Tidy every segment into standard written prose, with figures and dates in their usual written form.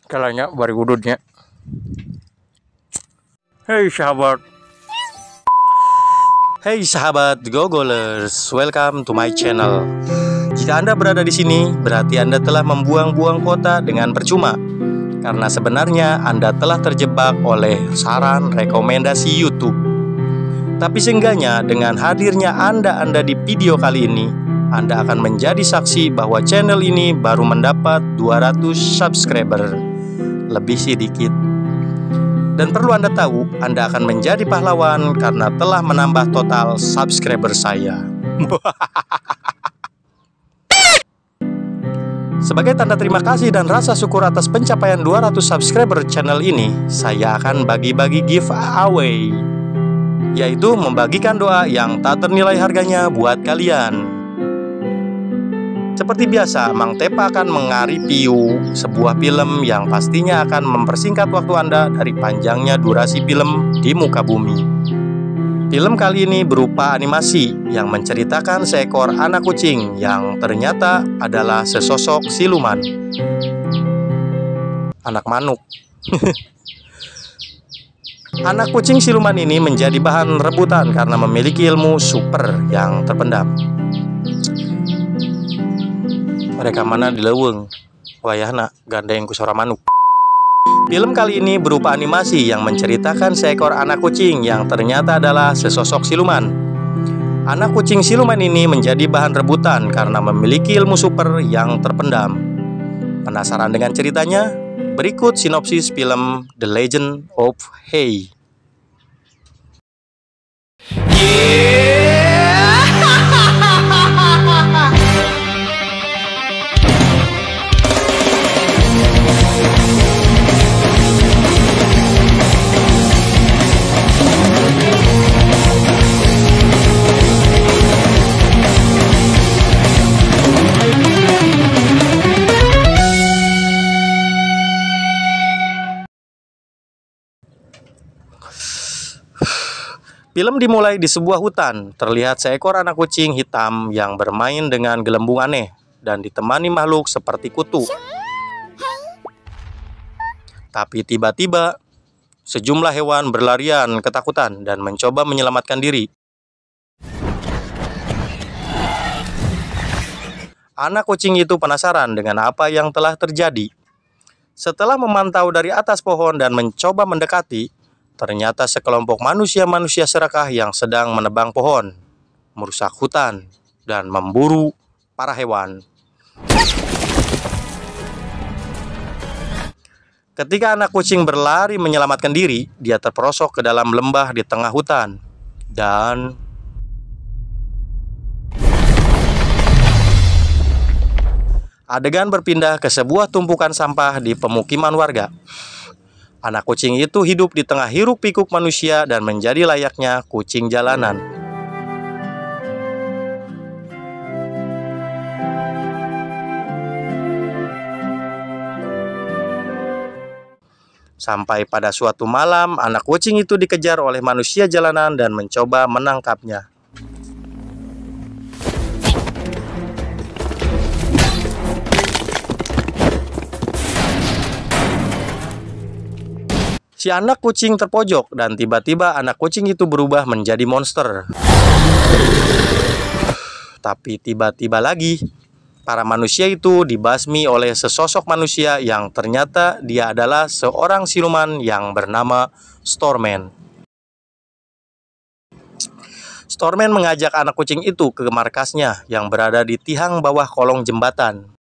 Kalanya bari wududnya. Hey sahabat Gogolers, welcome to my channel. Jika Anda berada di sini, berarti Anda telah membuang-buang kuota dengan percuma. Karena sebenarnya Anda telah terjebak oleh saran rekomendasi YouTube. Tapi seenggaknya dengan hadirnya Anda di video kali ini, Anda akan menjadi saksi bahwa channel ini baru mendapat 200 subscriber. Lebih sedikit. Dan perlu Anda tahu, Anda akan menjadi pahlawan karena telah menambah total subscriber saya. Sebagai tanda terima kasih dan rasa syukur atas pencapaian 200 subscriber channel ini, saya akan bagi-bagi giveaway, yaitu membagikan doa yang tak ternilai harganya buat kalian. Seperti biasa, Mang Tepa akan mengareview sebuah film yang pastinya akan mempersingkat waktu Anda dari panjangnya durasi film di muka bumi. Film kali ini berupa animasi yang menceritakan seekor anak kucing yang ternyata adalah sesosok siluman. Anak manuk. Anak kucing siluman ini menjadi bahan rebutan karena memiliki ilmu super yang terpendam. Mereka mana di leuweung wayahna gandeng ku sora manuk. Film kali ini berupa animasi yang menceritakan seekor anak kucing yang ternyata adalah sesosok siluman. Anak kucing siluman ini menjadi bahan rebutan karena memiliki ilmu super yang terpendam. Penasaran dengan ceritanya? Berikut sinopsis film The Legend of Hei. Film dimulai di sebuah hutan. Terlihat seekor anak kucing hitam yang bermain dengan gelembung aneh dan ditemani makhluk seperti kutu. Tapi tiba-tiba sejumlah hewan berlarian ketakutan dan mencoba menyelamatkan diri. Anak kucing itu penasaran dengan apa yang telah terjadi. Setelah memantau dari atas pohon dan mencoba mendekati, ternyata sekelompok manusia-manusia serakah yang sedang menebang pohon, merusak hutan, dan memburu para hewan. Ketika anak kucing berlari menyelamatkan diri, dia terperosok ke dalam lembah di tengah hutan. Dan adegan berpindah ke sebuah tumpukan sampah di pemukiman warga. Anak kucing itu hidup di tengah hiruk-pikuk manusia dan menjadi layaknya kucing jalanan. Sampai pada suatu malam, anak kucing itu dikejar oleh manusia jalanan dan mencoba menangkapnya. Si anak kucing terpojok dan tiba-tiba anak kucing itu berubah menjadi monster. Tapi tiba-tiba lagi, para manusia itu dibasmi oleh sesosok manusia yang ternyata dia adalah seorang siluman yang bernama Storman. Storman mengajak anak kucing itu ke markasnya yang berada di tiang bawah kolong jembatan.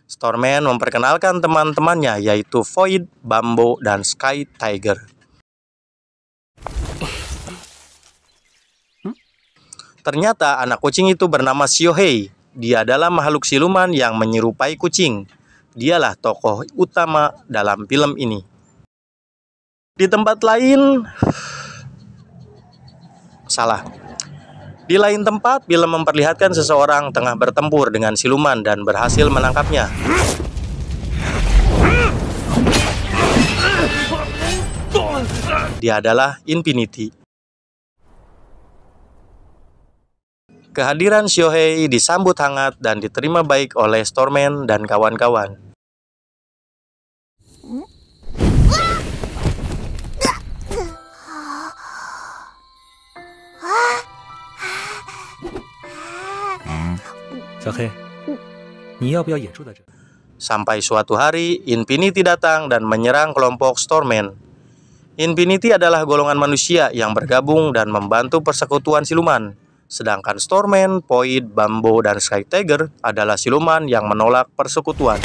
Storman memperkenalkan teman-temannya yaitu Void, Bambo, dan Sky Tiger. Ternyata anak kucing itu bernama Xiaohei. Dia adalah makhluk siluman yang menyerupai kucing. Dialah tokoh utama dalam film ini. Di tempat lain, Di lain tempat, film memperlihatkan seseorang tengah bertempur dengan siluman dan berhasil menangkapnya. dia adalah Infinity. Kehadiran Xiaohei disambut hangat dan diterima baik oleh Stormman dan kawan-kawan. Sampai suatu hari, Infinity datang dan menyerang kelompok Stormman. Infinity adalah golongan manusia yang bergabung dan membantu persekutuan siluman. Sedangkan Stormman, Void, Bambo, dan Sky Tiger adalah siluman yang menolak persekutuan.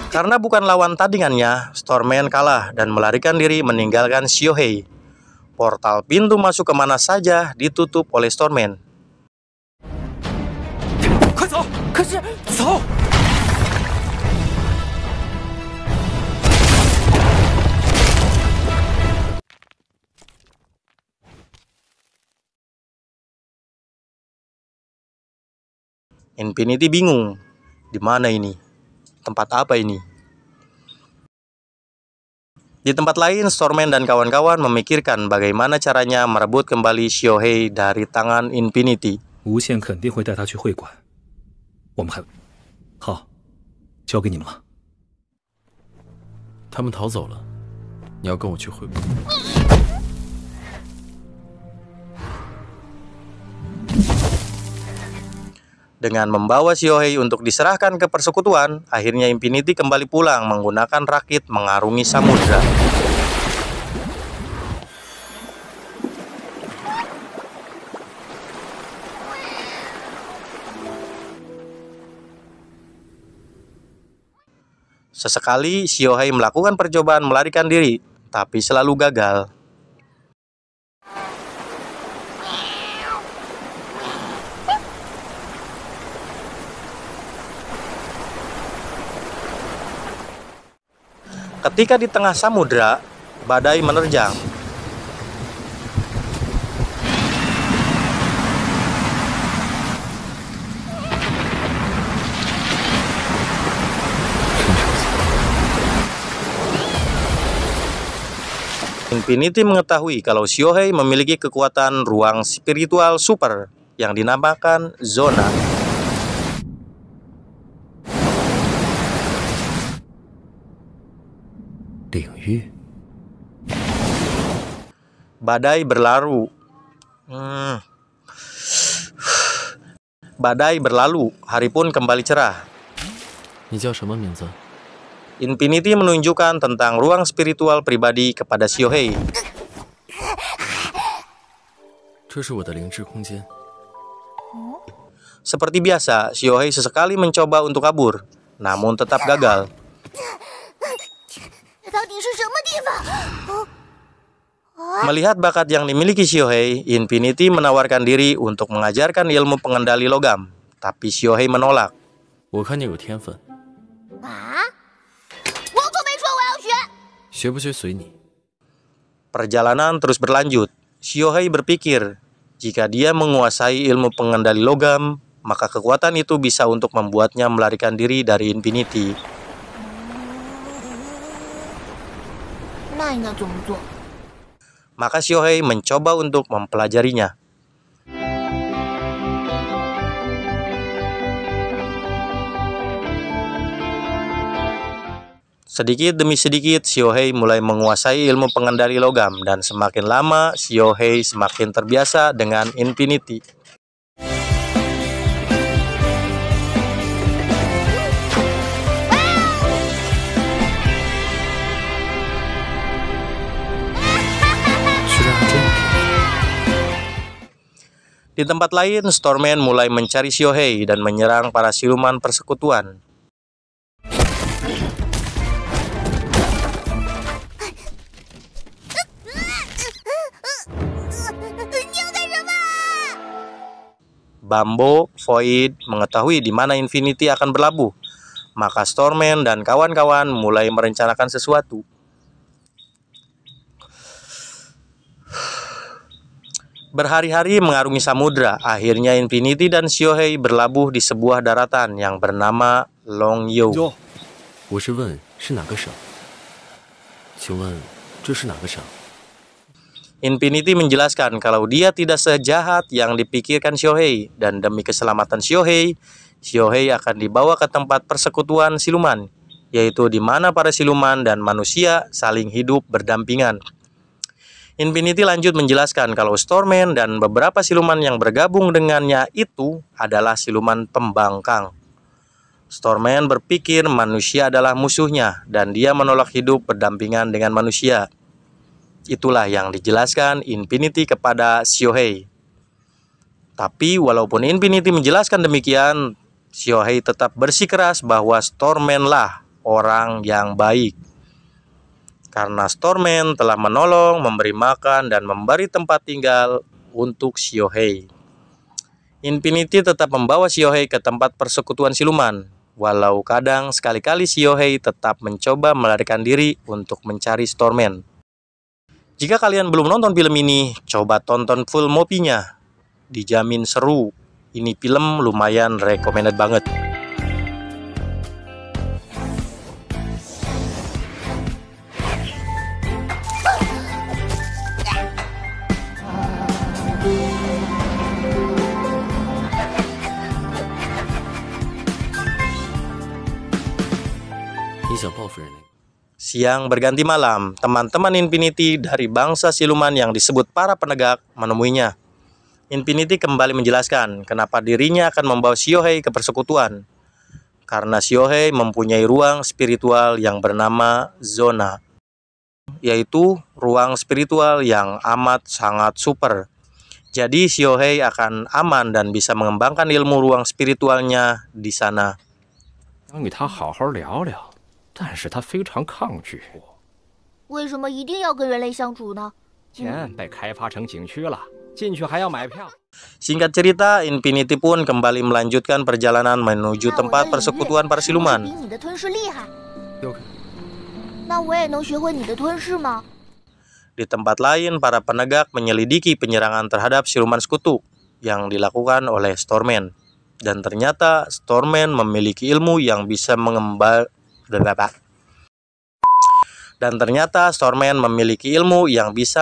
Karena bukan lawan tandingannya, Stormman kalah dan melarikan diri meninggalkan Xiaohei. Portal pintu masuk kemana saja ditutup oleh Stormman. Infinity bingung, di mana ini? Tempat apa ini? Di tempat lain, Stormman dan kawan-kawan memikirkan bagaimana caranya merebut kembali Xiaohei dari tangan Infinity. Dengan membawa Xiaohei untuk diserahkan ke persekutuan, akhirnya Infinity kembali pulang menggunakan rakit mengarungi samudra. Sesekali Xiaohei melakukan percobaan melarikan diri, tapi selalu gagal. Ketika di tengah samudra, badai menerjang. Infinity mengetahui kalau Xiaohei memiliki kekuatan ruang spiritual super yang dinamakan Zona. Badai berlalu. Badai berlalu, hari pun kembali cerah. Infinity menunjukkan tentang ruang spiritual pribadi kepada Xiaohei. Seperti biasa, Xiaohei sesekali mencoba untuk kabur, namun tetap gagal. Melihat bakat yang dimiliki Xiaohei, Infinity menawarkan diri untuk mengajarkan ilmu pengendali logam, tapi Xiaohei menolak. Perjalanan terus berlanjut. Xiaohei berpikir, jika dia menguasai ilmu pengendali logam, maka kekuatan itu bisa untuk membuatnya melarikan diri dari Infinity. Maka Xiaohei mencoba untuk mempelajarinya. Sedikit demi sedikit, Xiaohei mulai menguasai ilmu pengendali logam, dan semakin lama, Xiaohei semakin terbiasa dengan Infinity. Di tempat lain, Stormman mulai mencari Xiaohei dan menyerang para siluman persekutuan. Bambo, Void mengetahui di mana Infinity akan berlabuh, maka Stormman dan kawan-kawan mulai merencanakan sesuatu. Berhari-hari mengarungi samudra, akhirnya Infinity dan Xiaohei berlabuh di sebuah daratan yang bernama Longyou. 我是问是哪个省？请问这是哪个省？ Infinity menjelaskan kalau dia tidak sejahat yang dipikirkan Xiaohei, dan demi keselamatan Xiaohei akan dibawa ke tempat persekutuan siluman, yaitu di mana para siluman dan manusia saling hidup berdampingan. Infinity lanjut menjelaskan kalau Stormman dan beberapa siluman yang bergabung dengannya itu adalah siluman pembangkang. Stormman berpikir manusia adalah musuhnya dan dia menolak hidup berdampingan dengan manusia. Itulah yang dijelaskan Infinity kepada Xiaohei. Tapi walaupun Infinity menjelaskan demikian, Xiaohei tetap bersikeras bahwa Stormman lah orang yang baik. Karena Stormman telah menolong, memberi makan, dan memberi tempat tinggal untuk Xiaohei. Infinity tetap membawa Xiaohei ke tempat persekutuan siluman, walau kadang sekali-kali Xiaohei tetap mencoba melarikan diri untuk mencari Stormman. Jika kalian belum nonton film ini, coba tonton full movie-nya. Dijamin seru. Ini film lumayan recommended banget. Siang berganti malam, teman-teman Infinity dari bangsa siluman yang disebut para penegak menemuinya. Infinity kembali menjelaskan kenapa dirinya akan membawa Xiaohei ke persekutuan. Karena Xiaohei mempunyai ruang spiritual yang bernama zona, yaitu ruang spiritual yang amat sangat super. Jadi Xiaohei akan aman dan bisa mengembangkan ilmu ruang spiritualnya di sana. 想与他好好聊聊，但是他非常抗拒。为什么一定要跟人类相处呢？钱被开发成景区了，进去还要买票。 Singkat cerita, Infinity pun kembali melanjutkan perjalanan menuju tempat persekutuan para siluman. 比你的吞噬厉害。那我也能学会你的吞噬吗？ Di tempat lain, para penegak menyelidiki penyerangan terhadap siluman sekutu yang dilakukan oleh Stormman. Dan ternyata Stormman memiliki ilmu yang bisa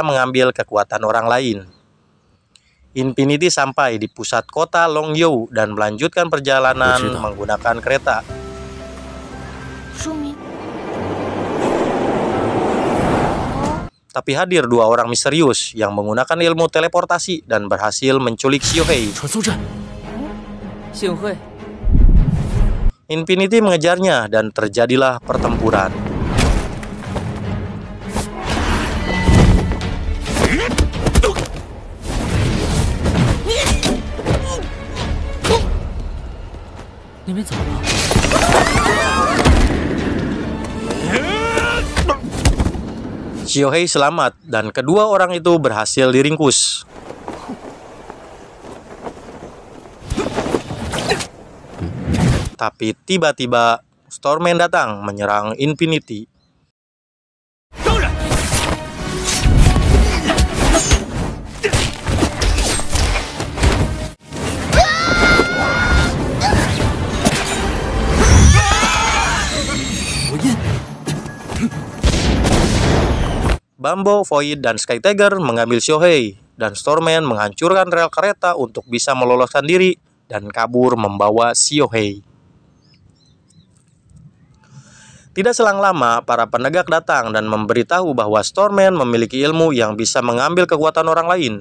mengambil kekuatan orang lain. Infinity sampai di pusat kota Longyou dan melanjutkan perjalanan menggunakan kereta. Tapi hadir dua orang misterius yang menggunakan ilmu teleportasi dan berhasil menculik Xiaohei. Infinity mengejarnya dan terjadilah pertempuran. Xiaohei selamat dan kedua orang itu berhasil diringkus. Tapi tiba-tiba Stormman datang menyerang Infinity. Bumbo, Void, dan Sky Tiger mengambil Xiaohei, dan Stormman menghancurkan rel kereta untuk bisa meloloskan diri dan kabur membawa Xiaohei. Tidak selang lama, para penegak datang dan memberitahu bahwa Stormman memiliki ilmu yang bisa mengambil kekuatan orang lain.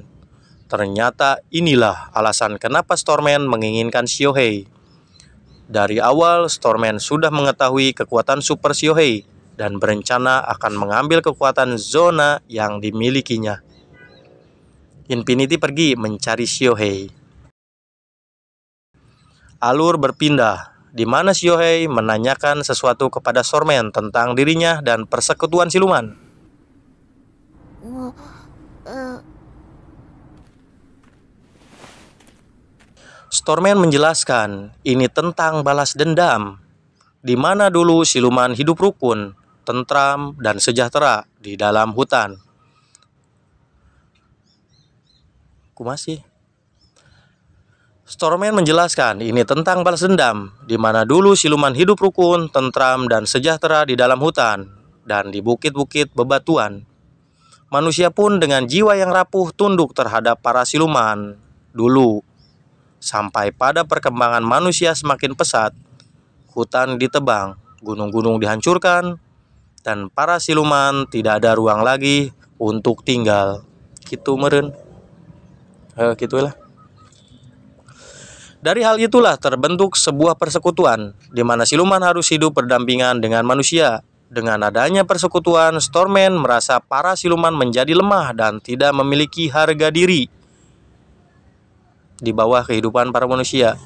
Ternyata inilah alasan kenapa Stormman menginginkan Xiaohei. Dari awal, Stormman sudah mengetahui kekuatan super Xiaohei dan berencana akan mengambil kekuatan zona yang dimilikinya. Infinity pergi mencari Xiaohei. Alur berpindah, di mana Xiaohei menanyakan sesuatu kepada Stormman tentang dirinya dan persekutuan siluman. Stormman menjelaskan ini tentang balas dendam, di mana dulu siluman hidup rukun, tentram, dan sejahtera di dalam hutan. masih. Stormman menjelaskan ini tentang balas dendam, di mana dulu siluman hidup rukun, tentram, dan sejahtera di dalam hutan dan di bukit-bukit bebatuan. Manusia pun dengan jiwa yang rapuh tunduk terhadap para siluman dulu. Sampai pada perkembangan manusia semakin pesat, hutan ditebang, gunung-gunung dihancurkan, dan para siluman tidak ada ruang lagi untuk tinggal. Gitu meren. Gitulah. Dari hal itulah terbentuk sebuah persekutuan di mana siluman harus hidup berdampingan dengan manusia. Dengan adanya persekutuan, Stormman merasa para siluman menjadi lemah dan tidak memiliki harga diri di bawah kehidupan para manusia.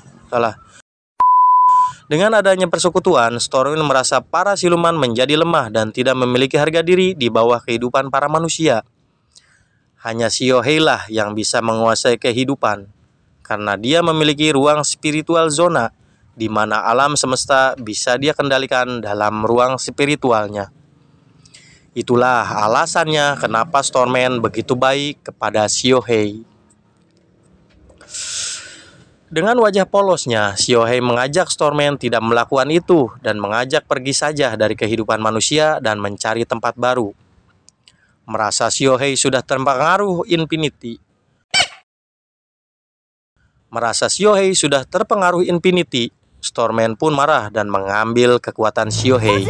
Dengan adanya persekutuan, Stormman merasa para siluman menjadi lemah dan tidak memiliki harga diri di bawah kehidupan para manusia. Hanya Xiaohei lah yang bisa menguasai kehidupan, karena dia memiliki ruang spiritual zona, di mana alam semesta bisa dia kendalikan dalam ruang spiritualnya. Itulah alasannya kenapa Stormman begitu baik kepada Xiaohei. Dengan wajah polosnya, Xiaohei mengajak Stormman tidak melakukan itu dan mengajak pergi saja dari kehidupan manusia dan mencari tempat baru. Merasa Xiaohei sudah terpengaruh Infinity, Stormman pun marah dan mengambil kekuatan Xiaohei.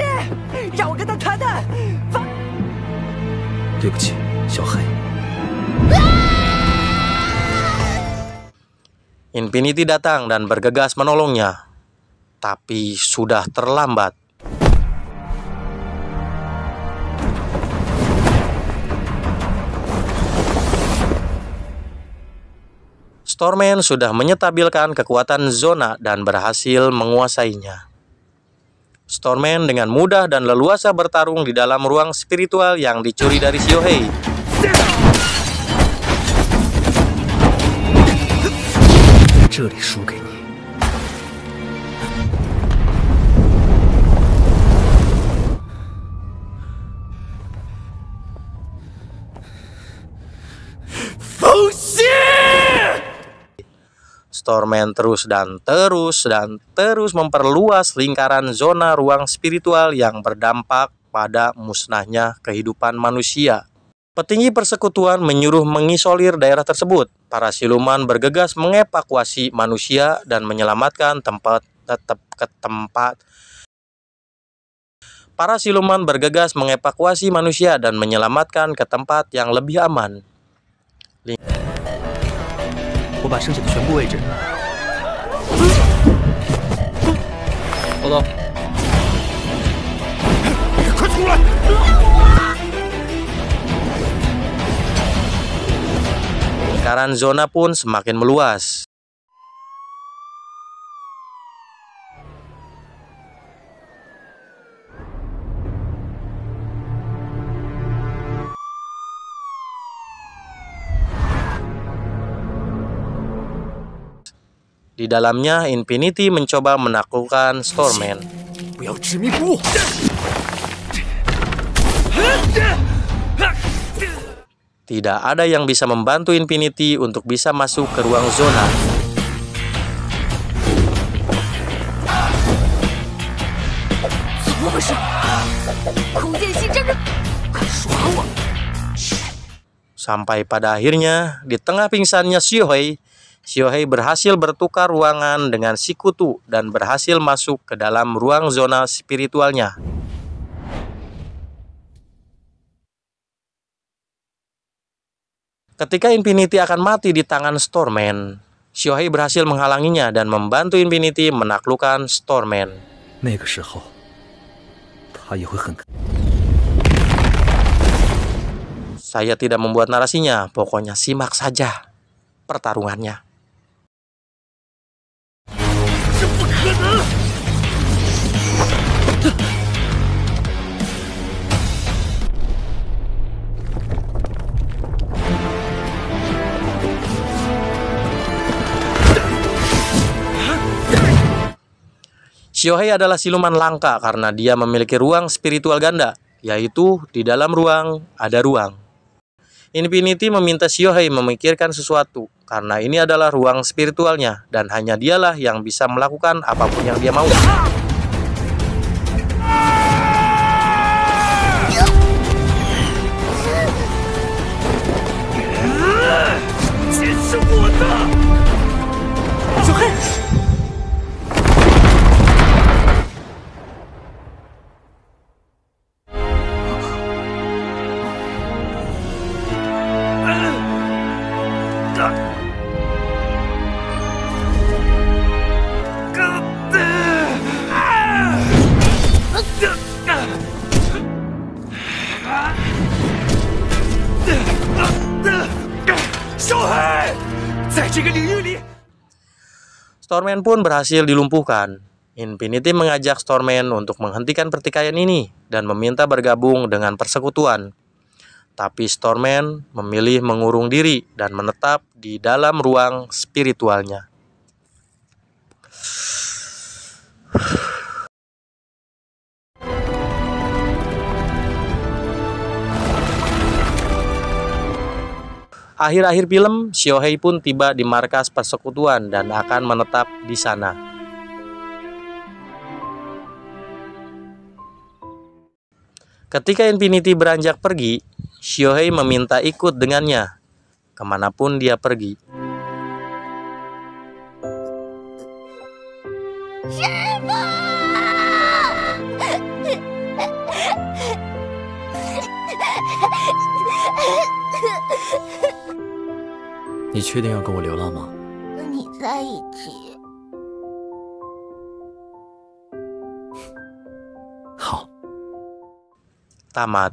Infinity datang dan bergegas menolongnya, tapi sudah terlambat. Stormman sudah menyetabilkan kekuatan zona dan berhasil menguasainya. Stormman dengan mudah dan leluasa bertarung di dalam ruang spiritual yang dicuri dari Xiaohei. Stormman terus memperluas lingkaran zona ruang spiritual yang berdampak pada musnahnya kehidupan manusia. Petinggi persekutuan menyuruh mengisolir daerah tersebut. Para siluman bergegas mengevakuasi manusia dan menyelamatkan tempat. Para siluman bergegas mengevakuasi manusia dan menyelamatkan ke tempat yang lebih aman. Lingkaran zona pun semakin meluas. Di dalamnya, Infinity mencoba menaklukkan Stormman. Tidak ada yang bisa membantu Infinity untuk bisa masuk ke ruang zona. Sampai pada akhirnya, di tengah pingsannya Xiaohei berhasil bertukar ruangan dengan sekutu dan berhasil masuk ke dalam ruang zona spiritualnya. Ketika Infinity akan mati di tangan Stormman, Xiaohei berhasil menghalanginya dan membantu Infinity menaklukkan Stormman. Saya tidak membuat narasinya, pokoknya simak saja pertarungannya. Xiaohei adalah siluman langka karena dia memiliki ruang spiritual ganda, yaitu di dalam ruang ada ruang. Infinity meminta Xiaohei memikirkan sesuatu, karena ini adalah ruang spiritualnya, dan hanya dialah yang bisa melakukan apapun yang dia mau. Stormman pun berhasil dilumpuhkan. Infinity mengajak Stormman untuk menghentikan pertikaian ini dan meminta bergabung dengan persekutuan. Tapi Stormman memilih mengurung diri dan menetap di dalam ruang spiritualnya. Akhir-akhir film, Xiaohei pun tiba di markas persekutuan dan akan menetap di sana. Ketika Infinity beranjak pergi, Xiaohei meminta ikut dengannya, kemanapun dia pergi.你确定要跟我流浪吗？跟你在一起。好。 Tamat.